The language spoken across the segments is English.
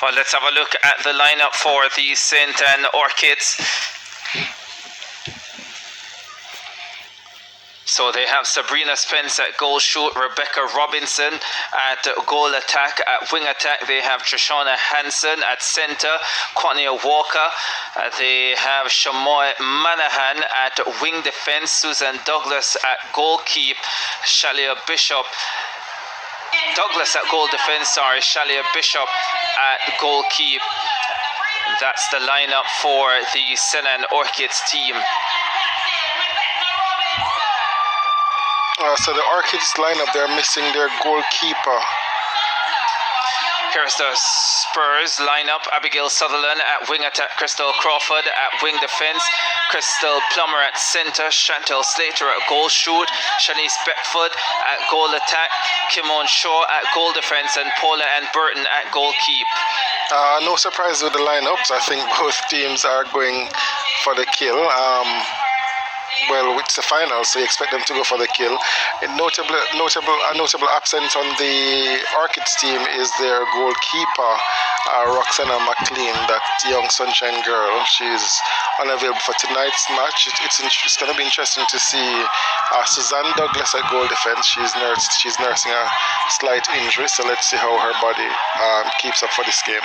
Well, let's have a look at the lineup for the St. Anne Orchids. So they have Sabrina Spence at goal shoot, Rebecca Robinson at goal attack. At wing attack, they have Trishana Hansen at centre, Quania Walker. They have Shamoy Manahan at wing defence, Susan Douglas at goalkeep, Shalia Bishop. Douglas at goal defence, Shalia Bishop at goalkeep. That's the lineup for the St. Anne Orchids team. So the Orchids lineup, they're missing their goalkeeper. Here's the Spurs lineup. Abigail Sutherland at wing attack, Crystal Crawford at wing defence, Crystal Plummer at centre, Chantel Slater at goal shoot, Shanice Beckford at goal attack, Kimon Shaw at goal defence, and Paula Ann Burton at goalkeep. No surprise with the lineups. I think both teams are going for the kill. Well, it's the final, so you expect them to go for the kill. A notable absence on the Orchids team is their goalkeeper, Roxana McLean, that young sunshine girl. She's unavailable for tonight's match. It's going to be interesting to see Suzanne Douglas at goal defense. She's nursing a slight injury, so let's see how her body keeps up for this game.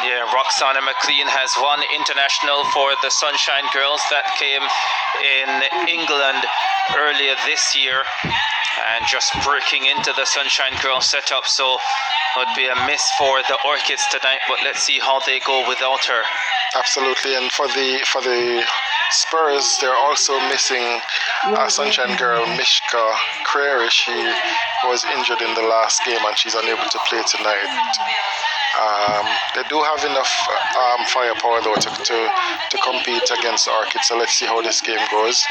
Yeah, Roxana McLean has one international for the Sunshine Girls that came in England earlier this year and just breaking into the Sunshine Girls setup, so it would be a miss for the Orchids tonight, but let's see how they go without her. Absolutely, and for the Spurs, they're also missing Sunshine Girl Mishka Creary. She was injured in the last game and she's unable to play tonight. They do have enough firepower though to compete against the Orchids, so let's see how this game goes.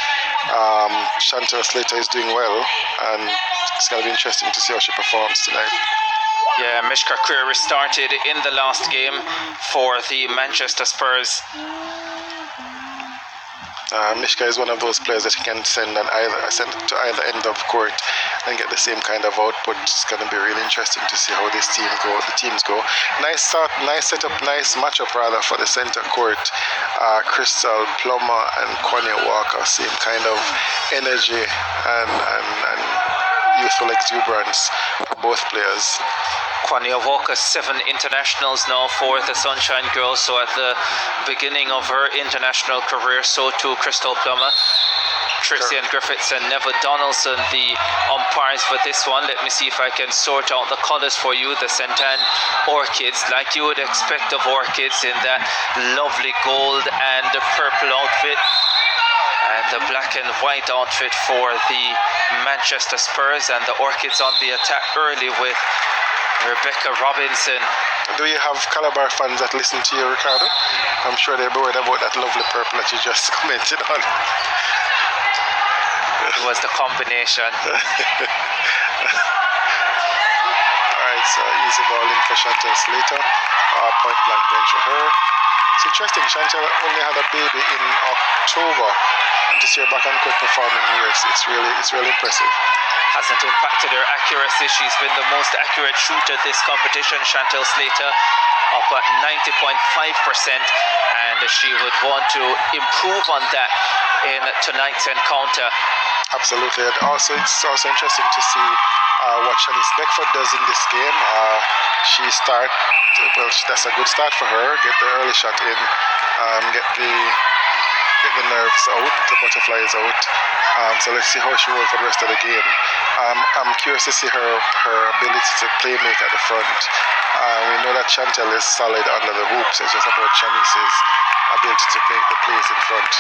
Chantel Slater is doing well, and it's going to be interesting to see how she performs tonight. Yeah, Mishka Creary started in the last game for the Manchester Spurs. Mishka is one of those players that you can send to either end of court and get the same kind of output. It's going to be really interesting to see how the teams go. Nice start, nice setup, nice matchup rather for the center court. Crystal Plummer and Quania Walker, same kind of energy and youthful exuberance for both players. Quania Walker, 7 internationals now for the Sunshine Girls, so at the beginning of her international career, so too Crystal Plummer. Trician Griffiths and Neville Donaldson, the umpires for this one. Let me see if I can sort out the colours for you. The St. Anne Orchids, like you would expect of Orchids, in that lovely gold and purple outfit, and the black and white outfit for the Manchester Spurs, and the Orchids on the attack early with Rebecca Robinson. Do you have Calabar fans that listen to you, Ricardo? I'm sure they're worried about that lovely purple that you just commented on. It was the combination. Alright, so easy ball in for Chantel Slater. Point blank range for her. It's interesting, Chantel only had a baby in October, and to see her back on court performing here, it's really impressive. Hasn't impacted her accuracy. She's been the most accurate shooter this competition. Chantel Slater up at 90.5%, and she would want to improve on that in tonight's encounter. Absolutely, and it's also interesting to see what Shanice Beckford does in this game. That's a good start for her. Get the early shot in, get the nerves out, the butterflies out. So let's see how she will for the rest of the game. I'm curious to see her ability to play make at the front. We know that Chantel is solid under the hoops. It's just about Shanice's ability to make the plays in front.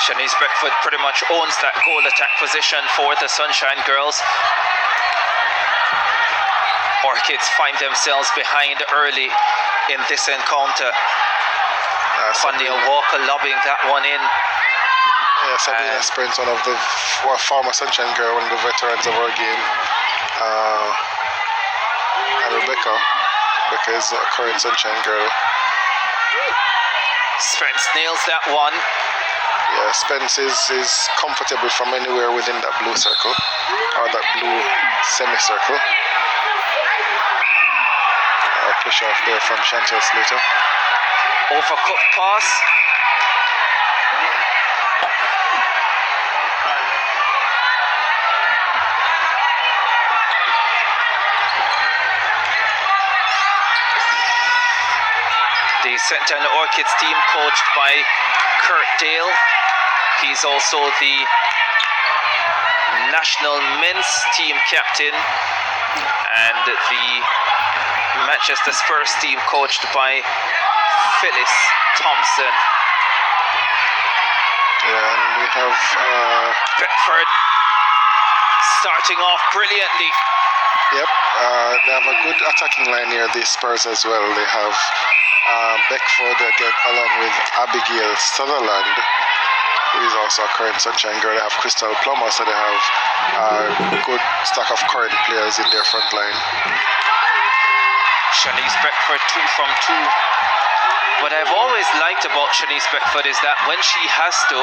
Shanice Beckford pretty much owns that goal attack position for the Sunshine Girls. Orchids find themselves behind early in this encounter. Quania Walker lobbing that one in. Yeah, Sabrina Spence, one of the former Sunshine Girl, one of the veterans of our game. And Rebecca is a current Sunshine Girl. Spence nails that one. Yeah, Spence is comfortable from anywhere within that blue circle, or that blue semicircle. push off there from Chantel Slater. Overcooked pass. The St. John Orchids team coached by Kurt Dale. He's also the national men's team captain, and the Manchester Spurs team coached by Phyllis Thompson. Yeah, and we have Beckford starting off brilliantly. Yep, they have a good attacking line here, the Spurs as well. They have Beckford again, along with Abigail Sutherland, who is also a current Sunshine girl. They have Crystal Plummer, so they have a good stack of current players in their front line. Shanice Beckford 2 from 2. What I've always liked about Shanice Beckford is that when she has to,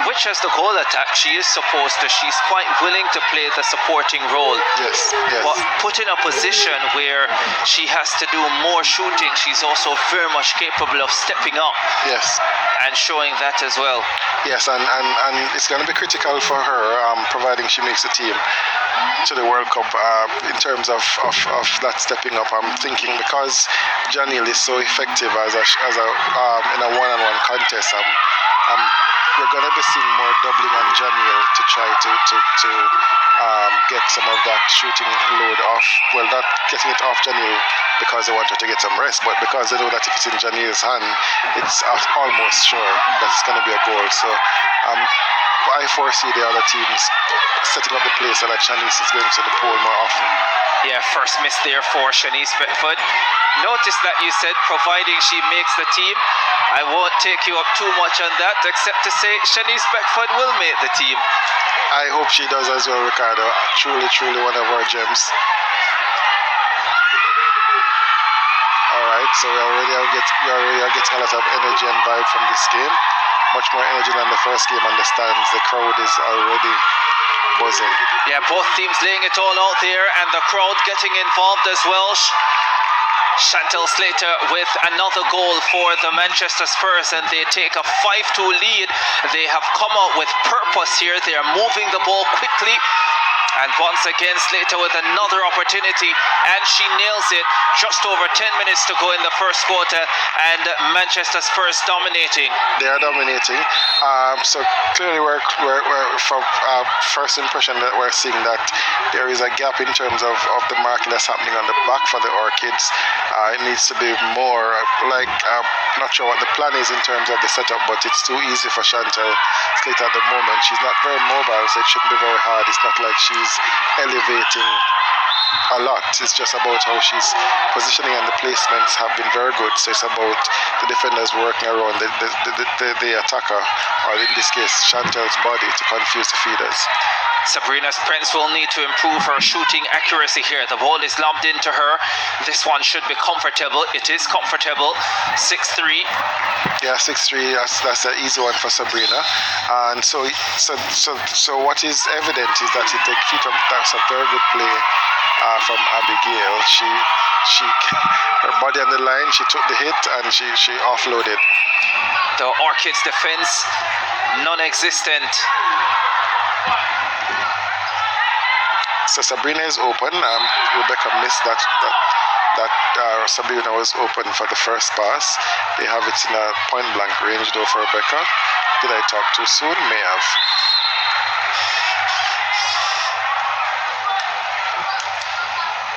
which has the goal attack, she is supposed to, she's quite willing to play the supporting role. Yes, yes. But put in a position where she has to do more shooting, she's also very much capable of stepping up. Yes. And showing that as well. Yes, and it's going to be critical for her, providing she makes the team to the World Cup in terms of that stepping up. I'm thinking because Janelle is so effective as a in a one-on-one contest, we're going to be seeing more doubling on Janelle to try to get some of that shooting load off. Well, not getting it off Janelle because they want her to get some rest, but because they know that if it's in Janelle's hand, it's almost sure that it's going to be a goal. So I foresee the other teams setting up the play so that Shanice is going to the pole more often. Yeah, first miss there for Shanice Beckford. Notice that you said providing she makes the team. I won't take you up too much on that, except to say Shanice Beckford will make the team. I hope she does as well, Ricardo. Truly one of our gems. Alright, so we already are getting a lot of energy and vibe from this game. Much more energy than the first game on the stands. The crowd is already buzzing. Yeah, both teams laying it all out there, and the crowd getting involved as well. Chantel Slater with another goal for the Manchester Spurs, and they take a 5-2 lead. They have come out with purpose here. They are moving the ball quickly. And once again, Slater with another opportunity, and she nails it. Just over 10 minutes to go in the first quarter, and Manchester Spurs dominating. They are dominating. So clearly, we're from first impression that we're seeing that there is a gap in terms of the marking that's happening on the back for the Orchids. It needs to be more like, not sure what the plan is in terms of the setup, but it's too easy for Chantel Slater at the moment. She's not very mobile, so it shouldn't be very hard. It's not like she's elevating a lot. It's just about how she's positioning, and the placements have been very good. So it's about the defenders working around the attacker, or in this case Chantel's body, to confuse the feeders. Sabrina Spence will need to improve her shooting accuracy here. The ball is lobbed into her. This one should be comfortable. It is comfortable. 6-3. Yeah, 6-3. That's an easy one for Sabrina. And so what is evident is that it takes feet. That's a very good play from Abigail. She her body on the line. She took the hit and she offloaded. The Orchids defense non-existent. So Sabrina is open. Rebecca missed that Sabrina was open for the first pass. They have it in a point blank range though for Rebecca. Did I talk too soon? May have.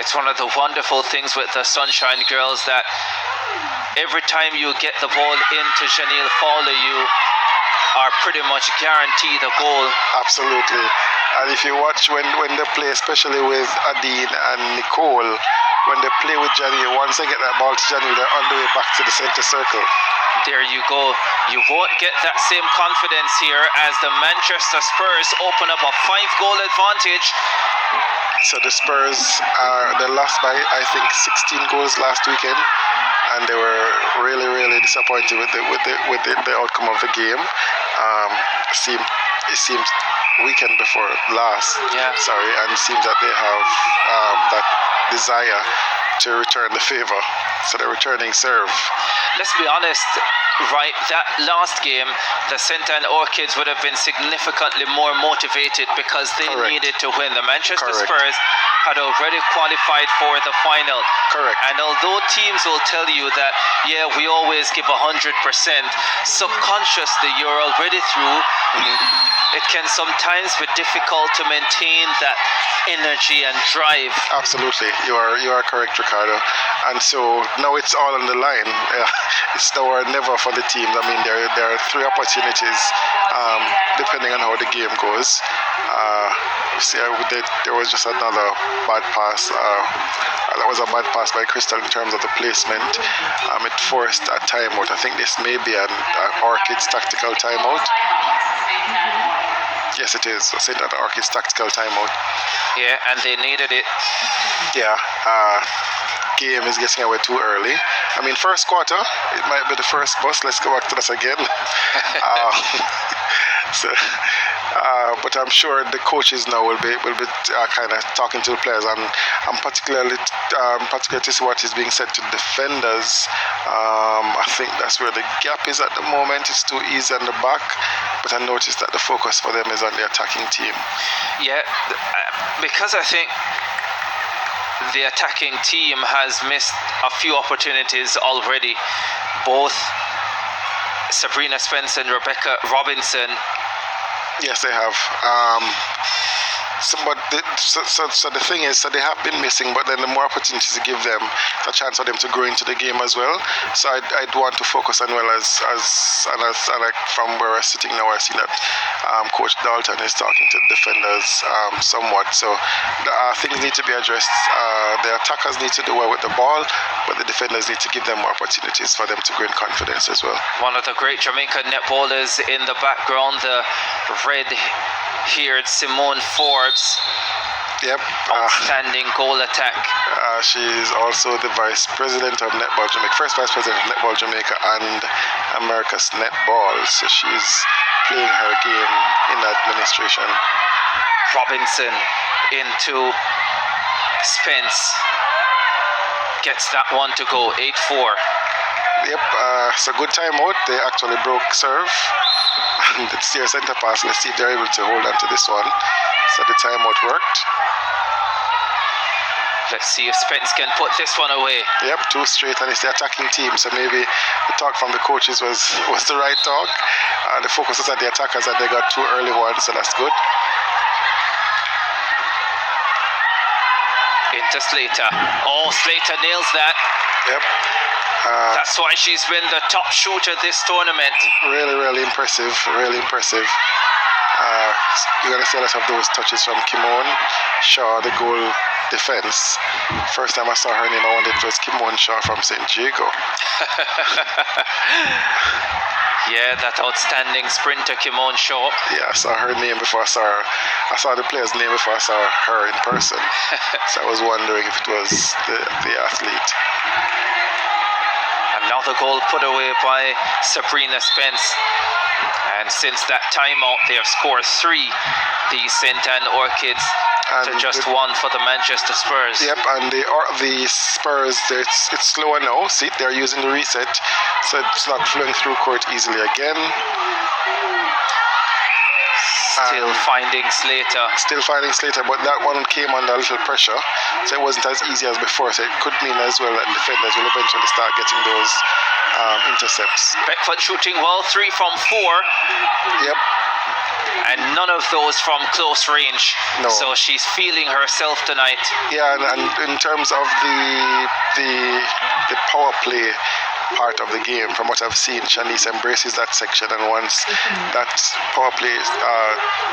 It's one of the wonderful things with the Sunshine Girls that every time you get the ball into Janelle Fowler, you are pretty much guaranteed a goal. Absolutely. And if you watch when they play, especially with Adine and Nicole, when they play with Janelle, once they get that ball to Janelle, they're on the way back to the center circle. There you go. You won't get that same confidence here as the Manchester Spurs open up a 5-goal advantage. So the Spurs they lost by, I think, 16 goals last weekend, and they were really disappointed with the outcome of the game. It seems weekend before last. Yeah. Sorry, and it seems that they have that desire to return the favor. So they're returning serve. Let's be honest, right, that last game, the St. Anne Orchids would have been significantly more motivated because they Correct. needed to win. The Manchester Correct. Spurs had already qualified for the final. Correct. And although teams will tell you that, yeah, we always give 100%, subconsciously you're already through. It can sometimes be difficult to maintain that energy and drive. Absolutely, you are correct, Ricardo. And so now it's all on the line. It's now or never for the teams. I mean, there are 3 opportunities, depending on how the game goes. See, there was just another bad pass. That was a bad pass by Crystal in terms of the placement. It forced a timeout. I think this may be an Orchids tactical timeout. Yes, it is. I said that Orchids tactical timeout. Yeah, and they needed it. Yeah. Game is getting away too early. I mean, first quarter, it might be the first bus. Let's go back to that again. But I'm sure the coaches now will be kind of talking to the players, and particularly to see what is being said to defenders. I think that's where the gap is at the moment. It's too easy on the back, but I noticed that the focus for them is on the attacking team. Yeah, because I think the attacking team has missed a few opportunities already. Both Sabrina Spence and Rebecca Robinson. Yes, they have. So the thing is, so they have been missing, but then the more opportunities to give them a chance for them to grow into the game as well. So I'd want to focus on from where we're sitting now, I see that Coach Dalton is talking to the defenders somewhat. So things need to be addressed. The attackers need to do well with the ball, but the defenders need to give them more opportunities for them to grow in confidence as well. One of the great Jamaican netballers in the background, the red-haired Simone Forbes. Yep. Outstanding goal attack. She's also the Vice President of Netball Jamaica, first Vice President of Netball Jamaica and America's Netball. So she's playing her game in administration. Robinson into Spence. Gets that one to go, 8-4. Yep, it's a good timeout. They actually broke serve. And it's their center pass. Let's see if they're able to hold on to this one. So the timeout worked. Let's see if Spence can put this one away. Yep, 2 straight, and it's the attacking team. So maybe the talk from the coaches was the right talk. The focus was at the attackers, and they got 2 early ones, so that's good. Into Slater. Oh, Slater nails that. Yep. That's why she's been the top shooter this tournament. Really impressive. Really impressive. You're going to see a lot of those touches from Kimon Shaw, the goal defense. First time I saw her name, I wondered if it was Kimon Shaw from St. Diego. Yeah, that outstanding sprinter, Kimon Shaw. Yeah, I saw her name before I saw her. I saw the player's name before I saw her in person. So I was wondering if it was the athlete. Another goal put away by Sabrina Spence. And since that timeout, they have scored 3. The St. Anne Orchids to just 1 for the Manchester Spurs. Yep, and the Spurs, it's slower now. See, they're using the reset, so it's not flowing through court easily again. Still finding Slater. But that one came under a little pressure, so it wasn't as easy as before. So it could mean as well that defenders will eventually start getting those intercepts. Beckford shooting well, 3 from 4. Yep. And none of those from close range. No. So she's feeling herself tonight. Yeah, and in terms of the power play part of the game, from what I've seen, Shanice embraces that section, and once that power play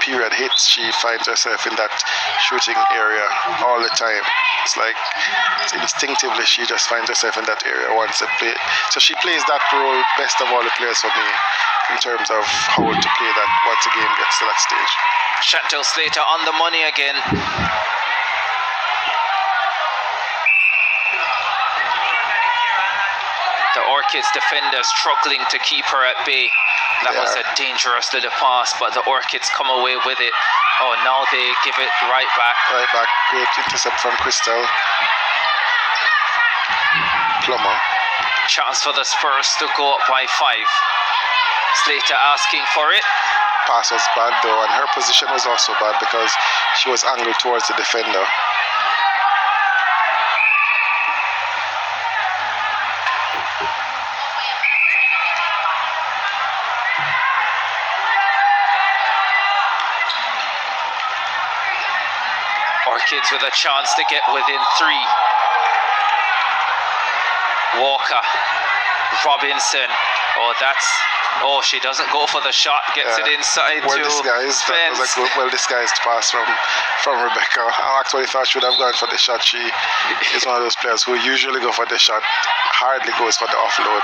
period hits, she finds herself in that shooting area all the time. It's like instinctively she just finds herself in that area once they play. So she plays that role best of all the players for me in terms of how to play that once the game gets to that stage. Chantal Slater on the money again. The Orchids defender struggling to keep her at bay. That was a dangerous little pass, but the Orchids come away with it. Oh, now they give it right back. Right back. Great intercept from Crystal. Plummer. Chance for the Spurs to go up by 5. Slater asking for it. Pass was bad though, and her position was also bad because she was angled towards the defender. Orchids with a chance to get within 3. Walker, Robinson. Oh, she doesn't go for the shot. Gets it inside well to disguised. Spence. That was a good, well disguised pass from Rebecca. I actually thought she would have gone for the shot. She is one of those players who usually go for the shot, hardly goes for the offload.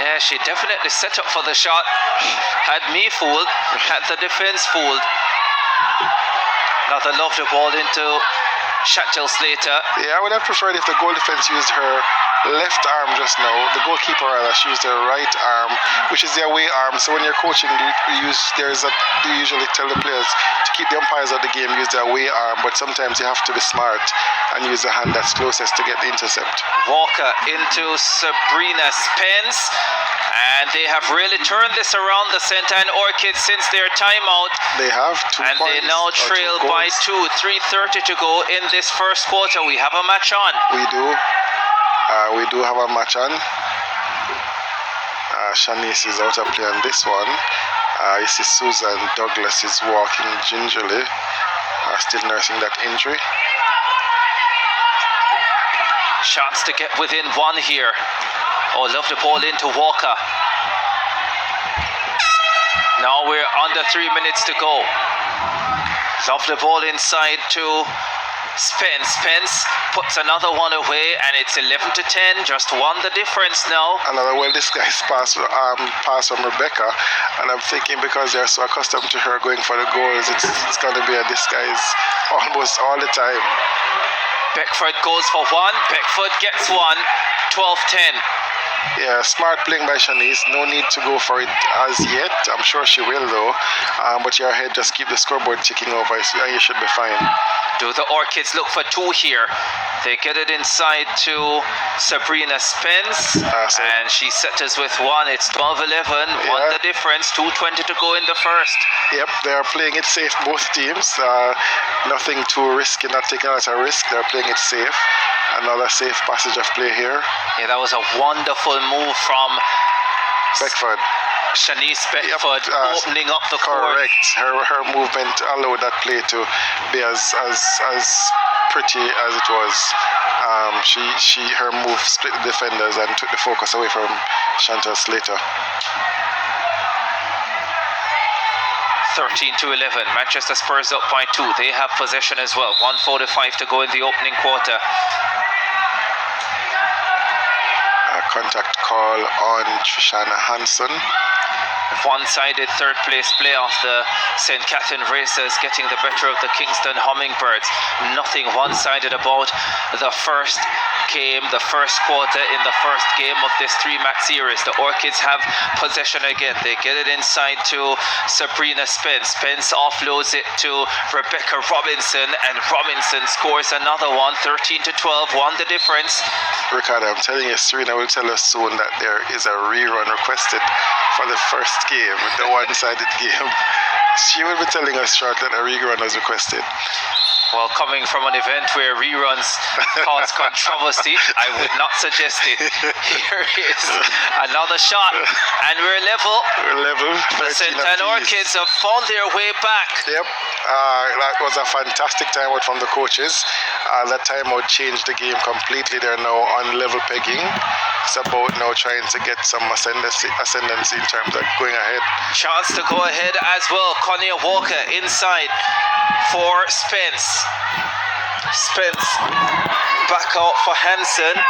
Yeah, she definitely set up for the shot. Had me fooled. Had the defense fooled. Another lovely ball into Chantel Slater. Yeah, I would have preferred if the goal defense used her left arm just now. The goalkeeper rather, she used her right arm, which is the away arm. So when you're coaching, you usually tell the players to keep the umpires of the game, use the away arm, but sometimes you have to be smart and use the hand that's closest to get the intercept. Walker into Sabrina Spence, and they have really turned this around, the St. Anne Orchids, since their timeout. They have 2 and points. They now trail by 2, 3:30 to go in this first quarter. We have a match on. We do have a match on. Shanice is out of play on this one. You see Susan Douglas is walking gingerly, still nursing that injury. Chance to get within 1 here. Oh, love the ball into Walker. Now we're under 3 minutes to go. Love the ball inside to Spence. Spence puts another one away, and it's 11-10. Just 1 the difference now. Another well disguised pass from Rebecca, and I'm thinking because they're so accustomed to her going for the goals, it's going to be a disguise almost all the time. Beckford goes for 1. Beckford gets 1. 12-10. Yeah, smart playing by Shanice. No need to go for it as yet. I'm sure she will though. But your head, just keep the scoreboard ticking over and you should be fine. Do the Orchids look for 2 here? They get it inside to Sabrina Spence, and she settles with 1. It's 12-11. 1 the difference. 2:20 to go in the first. Yep, they are playing it safe, both teams. Nothing too risky, not taking out a risk. They're playing it safe. Another safe passage of play here. Yeah, that was a wonderful move from Beckford. Shanice Beckford, opening up the court. Correct. Her movement allowed that play to be as pretty as it was. Her move split the defenders and took the focus away from Chantal Slater. 13-11. Manchester Spurs up by 2. They have possession as well. 1:45 to go in the opening quarter. A contact call on Trishana Hanson. One-sided third place playoff. The St. Catherine Racers getting the better of the Kingston Hummingbirds. Nothing one-sided about the first game, the first quarter in the first game of this 3-match series. The Orchids have possession again. They get it inside to Sabrina Spence. Spence offloads it to Rebecca Robinson, and Robinson scores another one. 13-12, 1 the difference. Ricardo, I'm telling you, Serena will tell us soon that there is a rerun requested for the first game, the one-sided game. She will be telling us shortly that a rerun was requested. Well, coming from an event where reruns cause controversy, I would not suggest it. Here is another shot, and we're level. We're level. The St. Anne Orchids have found their way back. Yep, that was a fantastic timeout from the coaches. That timeout changed the game completely. They're now on level pegging. It's about now trying to get some ascendancy in terms of going ahead. Chance to go ahead as well. Connie Walker inside for Spence. Spence back out for Hansen.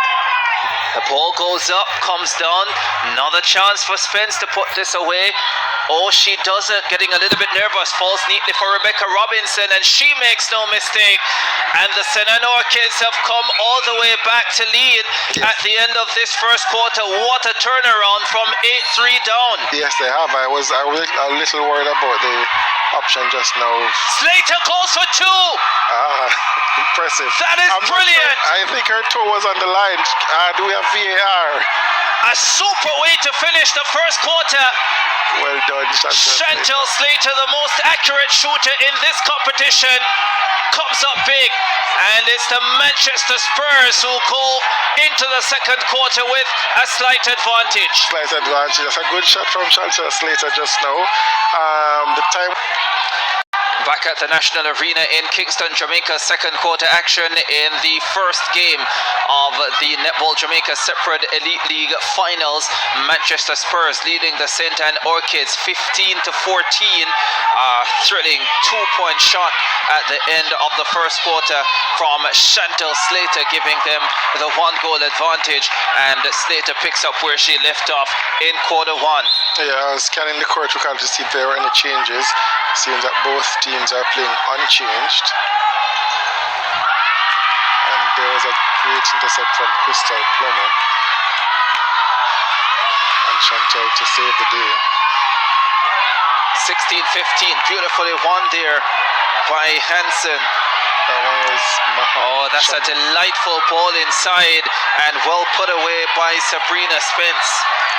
The ball goes up, comes down. Another chance for Spence to put this away. Oh, she doesn't. Getting a little bit nervous. Falls neatly for Rebecca Robinson, and she makes no mistake. And the St. Anne Orchids have come all the way back to lead at the end of this first quarter. What a turnaround from 8-3 down. Yes, they have. I was a little worried about option just now. Slater goes for 2. Impressive. That is brilliant. I think her toe was on the line. Do we have VAR? A super way to finish the first quarter. Well done, Chantal Slater, the most accurate shooter in this competition, comes up big, and it's the Manchester Spurs who go into the second quarter with a slight advantage. Slight advantage. That's a good shot from Chantal Slater just now. The time. Back at the National Arena in Kingston, Jamaica, second quarter action in the first game of the Netball Jamaica Seprod Elite League Finals. Manchester Spurs leading the St. Anne Orchids 15-14. Thrilling 2-point shot at the end of the first quarter from Chantal Slater, giving them the 1-goal advantage, and Slater picks up where she left off in quarter 1. Yeah, I was scanning the court to see if there were any changes. Seems that both teams are playing unchanged. And there was a great intercept from Crystal Plummer. And Chantal to save the day. 16-15, beautifully won there by Hansen. That one was that's a delightful ball inside and well put away by Sabrina Spence.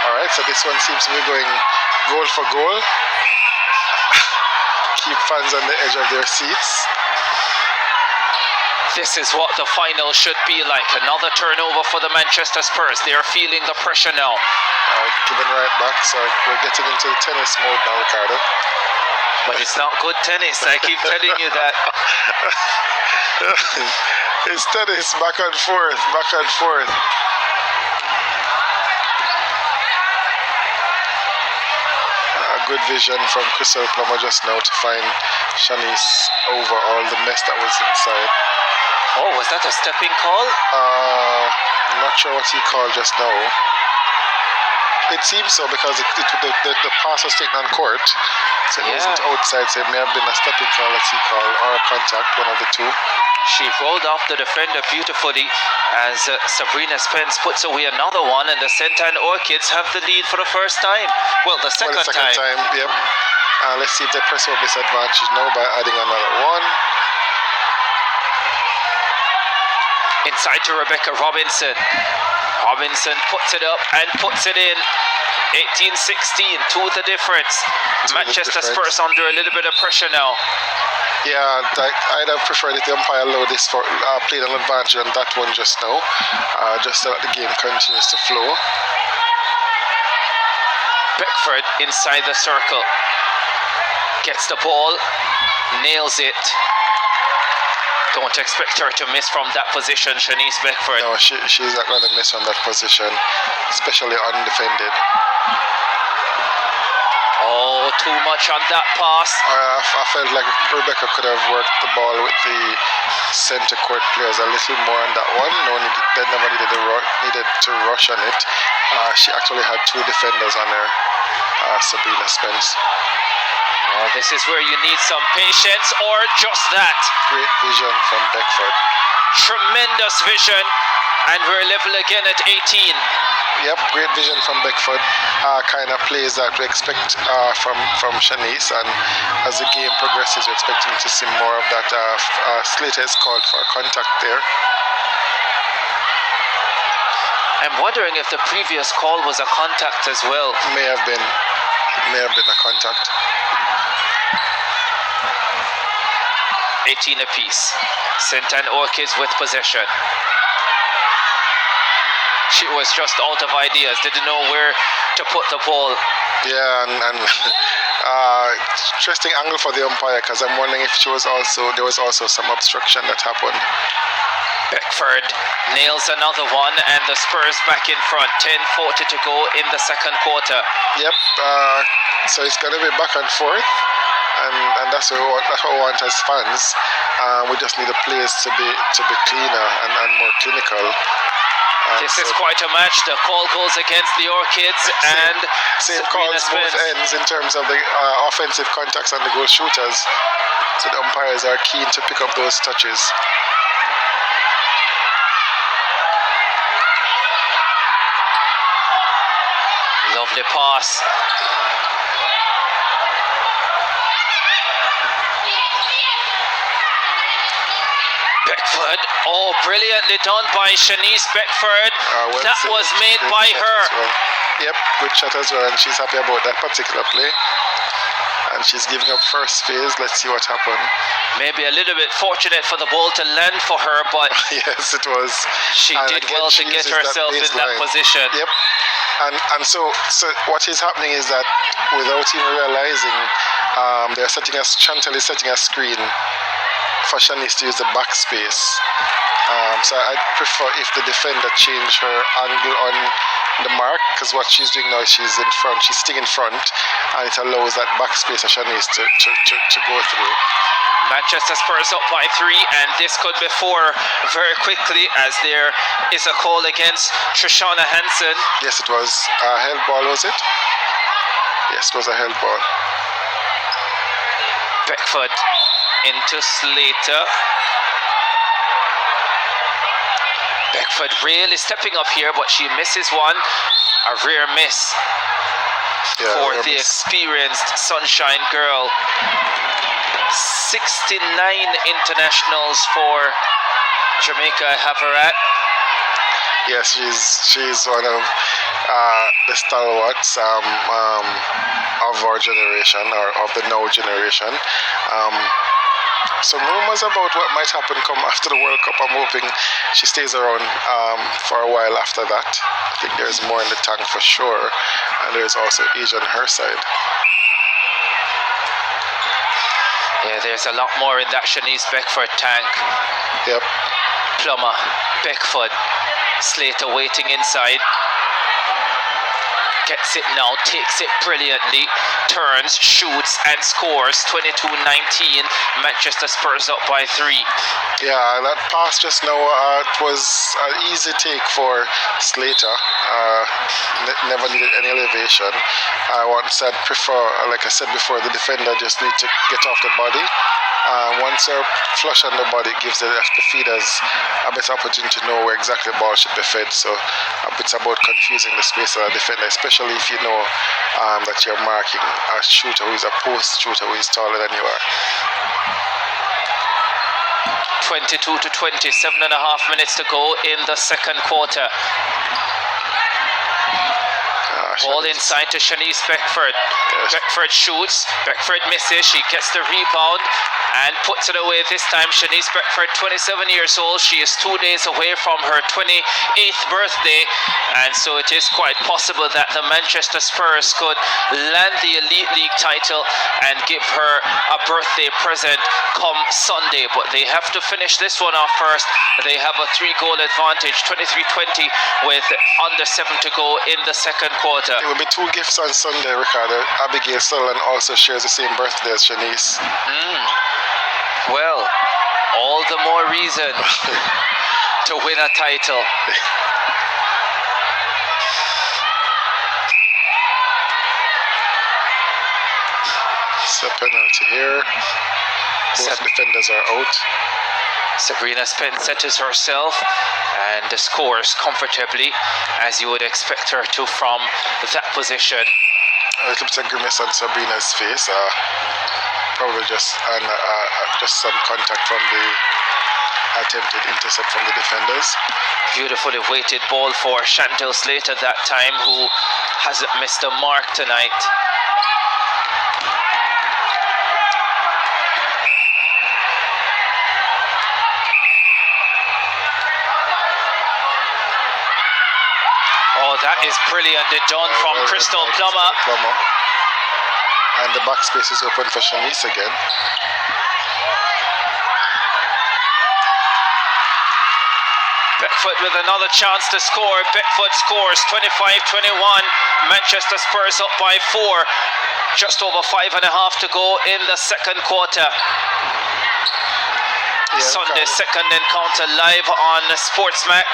Alright, so this one seems to be going goal for goal. Keep fans on the edge of their seats. This is what the final should be like. Another turnover for the Manchester Spurs. They are feeling the pressure now. Given right back, so we're getting into the tennis mode now, Ricardo. But it's not good tennis, I keep telling you that. It's tennis, back and forth, back and forth. Good vision from Crystal Plummer just now to find Shanice over all the mess that was inside. Oh, was that a stepping call? I'm not sure what he called just now. It seems so because the pass was taken on court, so it wasn't outside, so it may have been a stepping call that he called, or a contact, one of the two. She rolled off the defender beautifully as Sabrina Spence puts away another one, and the St. Anne Orchids have the lead for the first time. Well, the second time. Yep. Let's see if they press up this advantage now by adding another one. Inside to Rebecca Robinson. Robinson puts it up and puts it in. 18-16, 2 the difference. Manchester Spurs under a little bit of pressure now. Yeah, I'd have preferred if the umpire allowed this for played an advantage on that one just now, just so that the game continues to flow. Beckford inside the circle, gets the ball, nails it. Don't expect her to miss from that position, Shanice Beckford. No, she's not going to miss on that position, especially undefended. Oh, too much on that pass. I felt like Rebecca could have worked the ball with the center court players a little more on that one. They never needed to rush on it. She actually had 2 defenders on her, Sabrina Spence. Oh, this is where you need some patience, or just that. Great vision from Beckford. Tremendous vision, and we're level again at 18. Yep, great vision from Beckford. Kind of plays that we expect from Shanice, and as the game progresses, we're expecting to see more of that. Slater is called for contact there. I'm wondering if the previous call was a contact as well. May have been a contact. 18 apiece. St. Anne Orchids with possession. She was just out of ideas, didn't know where to put the ball. Yeah, and interesting angle for the umpire, because I'm wondering if there was also some obstruction that happened. Beckford nails another one, and the Spurs back in front. 10:40 to go in the second quarter. Yep. So it's going to be back and forth, and that's what we want as fans. We just need the players to be cleaner and more clinical. This is quite a match. The call goes against the Orchids, and same calls both ends in terms of the offensive contacts and the goal shooters. So the umpires are keen to pick up those touches. Lovely pass. Beckford. Oh, brilliantly done by Shanice Beckford. Well, That was made by her. well. Yep, good shot as well, and she's happy about that particular play. And she's giving up first phase. Let's see what happened. Maybe a little bit fortunate for the ball to land for her, but yes, it was. She and did again, well to get herself in that position. Yep. And so what is happening is that without even realizing, Chantal is setting a screen for Shanice to use the backspace. So I'd prefer if the defender change her angle on the mark, because what she's doing now is she's in front, she's sitting in front, and it allows that backspace of Shanice to go through. Manchester Spurs up by 3, and this could be 4 very quickly as there is a call against Trishana Hansen. Yes, it was a held ball, was it? Yes, it was a held ball. Beckford into Slater. Beckford really stepping up here, but she misses one. A rare miss for the experienced Sunshine Girl. 69 internationals for Jamaica, I have her at. Yes, she's one of the stalwarts of our generation, or of the now generation. Some rumors about what might happen come after the World Cup. I'm hoping she stays around for a while after that. I think there's more in the tank for sure, and there's also age on her side. Yeah, there's a lot more in that Shanice Beckford tank. Yep. Plummer, Beckford, Slater waiting inside. Gets it now, takes it brilliantly, turns, shoots and scores. 22-19, Manchester Spurs up by 3. Yeah, that pass just now, it was an easy take for Slater. Never needed any elevation. I'd prefer, like I said before, the defender just need to get off the body. Once they're flush on the body, it gives the feeders a better opportunity to know where exactly the ball should be fed. So it's about confusing the space of the defender, especially if you know that you're marking a shooter who is a post shooter who is taller than you are. 22-20, 7.5 minutes to go in the second quarter. Ball inside to Shanice Beckford. Yes. Beckford shoots. Beckford misses. She gets the rebound and puts it away this time. Shanice Beckford, 27 years old. She is 2 days away from her 28th birthday, and so it is quite possible that the Manchester Spurs could land the Elite League title and give her a birthday present come Sunday. But they have to finish this one off first. They have a 3-goal advantage, 23-20, with under 7 to go in the second quarter. It will be 2 gifts on Sunday, Ricardo. Abigail Sutherland also shares the same birthday as Shanice. Well, all the more reason to win a title. It's a penalty here. Both defenders are out. Sabrina Spence settles herself and scores comfortably, as you would expect her to from that position. A little bit of grimace on Sabrina's face. Probably just some contact from the attempted intercept from the defenders. Beautifully weighted ball for Chantal Slater that time, who hasn't missed a mark tonight. Oh, that is brilliantly done from Crystal Plummer. And the backspace is open for Shanice again. Beckford with another chance to score. Beckford scores 25-21. Manchester Spurs up by 4. Just over 5.5 to go in the second quarter. Sunday second encounter live on Sportsmax,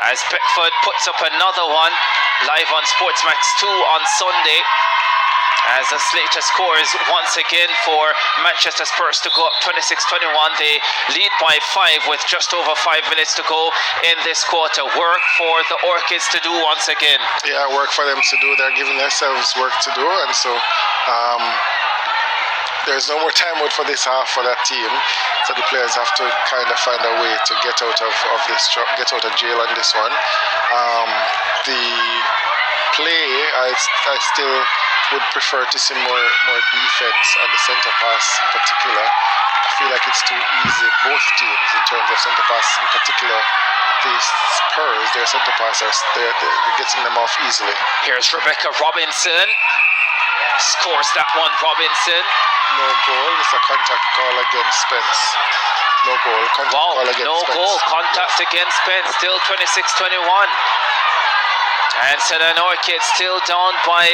as Beckford puts up another one live on Sportsmax 2 on Sunday, as a Slater scores once again for Manchester Spurs to go up 26-21. They lead by 5 with just over 5 minutes to go in this quarter. Work for the Orchids to do once again. Yeah, work for them to do. They're giving themselves work to do, and so there's no more timeout for this half for that team, so the players have to kind of find a way to get out of jail on this one. The play, I still would prefer to see more defense on the center pass in particular. I feel like it's too easy, both teams, in terms of center pass in particular. The Spurs, their center passers, they're getting them off easily. Here's Rebecca Robinson. Scores that one, Robinson. No goal. It's a contact call against Spence. No goal. Contact call against no Spence. goal. Contact against Spence. Still 26-21. And St. Orchids still down by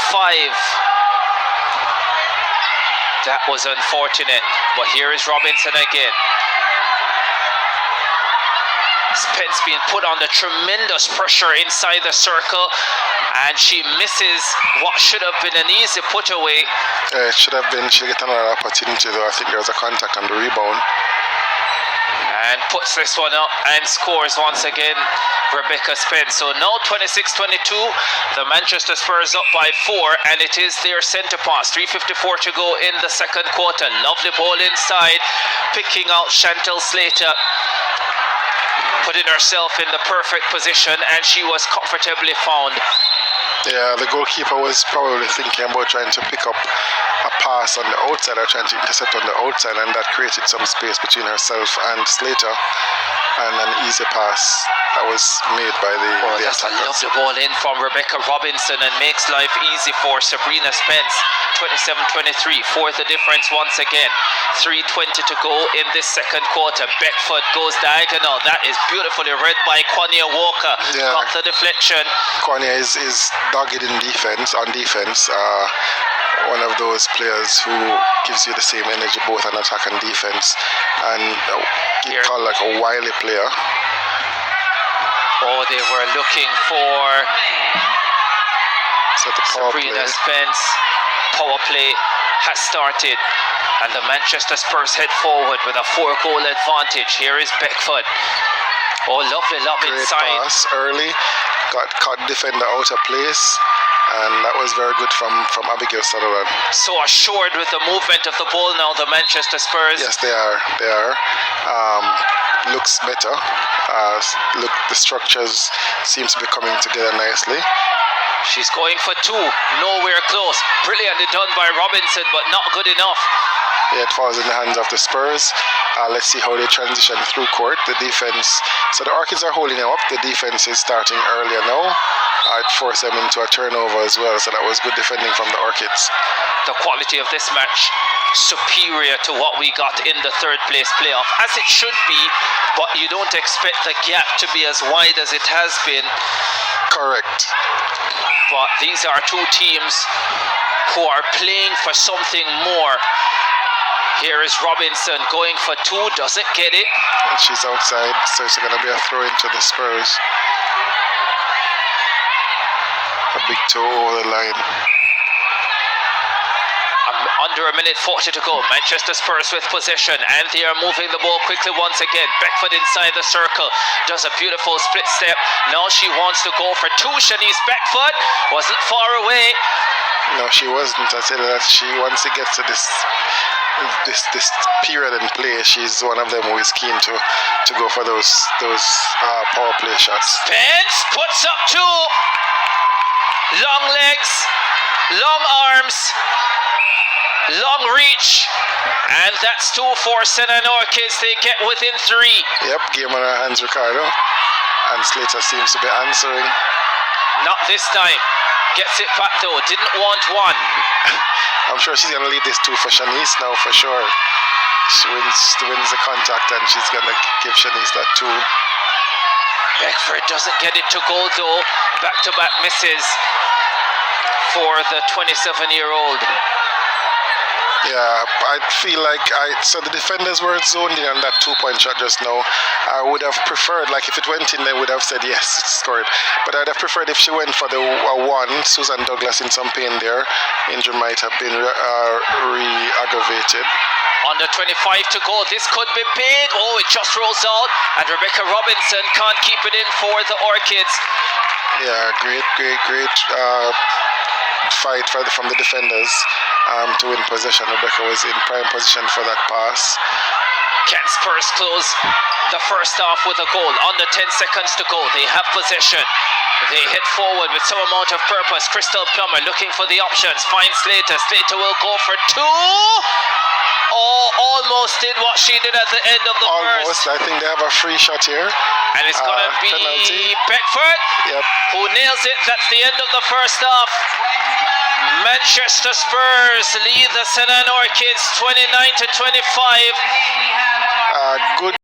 5. That was unfortunate. But here is Robinson again. Spence being put under tremendous pressure inside the circle, and she misses what should have been an easy put away. It should have been. She'll get another opportunity though. I think there was a contact on the rebound. And puts this one up and scores once again, Rebecca Spence. So now 26-22, the Manchester Spurs up by 4, and it is their centre pass. 3:54 to go in the second quarter. Lovely ball inside, picking out Chantal Slater, putting herself in the perfect position, and she was comfortably found. Yeah, the goalkeeper was probably thinking about trying to pick up a pass on the outside or trying to intercept on the outside, and that created some space between herself and Slater, and an easy pass that was made by the attackers. I love the ball in from Rebecca Robinson and makes life easy for Sabrina Spence. 27-23, fourth the difference once again. 3:20 to go in this second quarter. Beckford goes diagonal. That is beautifully read by Quania Walker. Yeah. Got the deflection. Quania is dogged in defense, on defense. One of those players who gives you the same energy both on attack and defense, and you call like a wily player. Oh, they were looking for Sabrina Spence. Power play has started, and the Manchester Spurs head forward with a 4-goal advantage. Here is Beckford. Oh, lovely Great inside. Pass early, got caught defender out of place, and that was very good from Abigail Sutherland. So assured with the movement of the ball now, the Manchester Spurs. Yes, they are. Looks better. Look, the structures seems to be coming together nicely. She's going for 2, nowhere close. Brilliantly done by Robinson, but not good enough. Yeah, it falls in the hands of the Spurs. Let's see how they transition through court. The defense, so the Orchids are holding them up. The defense is starting earlier now. It forced them into a turnover as well, so that was good defending from the Orchids. The quality of this match superior to what we got in the third place playoff, as it should be, but you don't expect the gap to be as wide as it has been. Correct. But these are two teams who are playing for something more. Here is Robinson going for 2, doesn't get it. And she's outside, so it's going to be a throw into the Spurs. A big toe over the line. Under a minute 40 to go. Manchester Spurs with possession, and they are moving the ball quickly once again. Beckford inside the circle, does a beautiful split step. Now she wants to go for 2. Shanice Beckford wasn't far away. No, she wasn't. I said that once it gets to this period in play, she's one of them who is keen to go for those power play shots. Spence puts up 2. Long legs, long arms, long reach, and that's 2 for St. Orchids. They get within 3. Yep, game on her hands, Ricardo. And Slater seems to be answering. Not this time. Gets it back though. Didn't want 1. I'm sure she's going to lead this 2 for Shanice now for sure. She wins the contact, and she's going to give Shanice that 2. Beckford doesn't get it to go though. Back-to-back misses for the 27-year-old. Yeah, I feel like so the defenders were zoned in on that 2-point shot just now. I would have preferred, like if it went in, they would have said yes, it's scored. But I'd have preferred if she went for the 1. Susan Douglas in some pain there. Injury might have been re-aggravated. Under 25 to go. This could be big. Oh, it just rolls out, and Rebecca Robinson can't keep it in for the Orchids. Yeah, great fight from the defenders to win possession. Rebecca was in prime position for that pass. Can Spurs close the first half with a goal? Under 10 seconds to go. They have possession. They hit forward with some amount of purpose. Crystal Plummer looking for the options. Finds Slater. Slater will go for 2. Oh, almost did what she did at the end of the Almost. first. I think they have a free shot here. And it's going to be penalty. Beckford Yep. who nails it. That's the end of the first half. Manchester Spurs lead the St. Anne Orchids 29-25. Good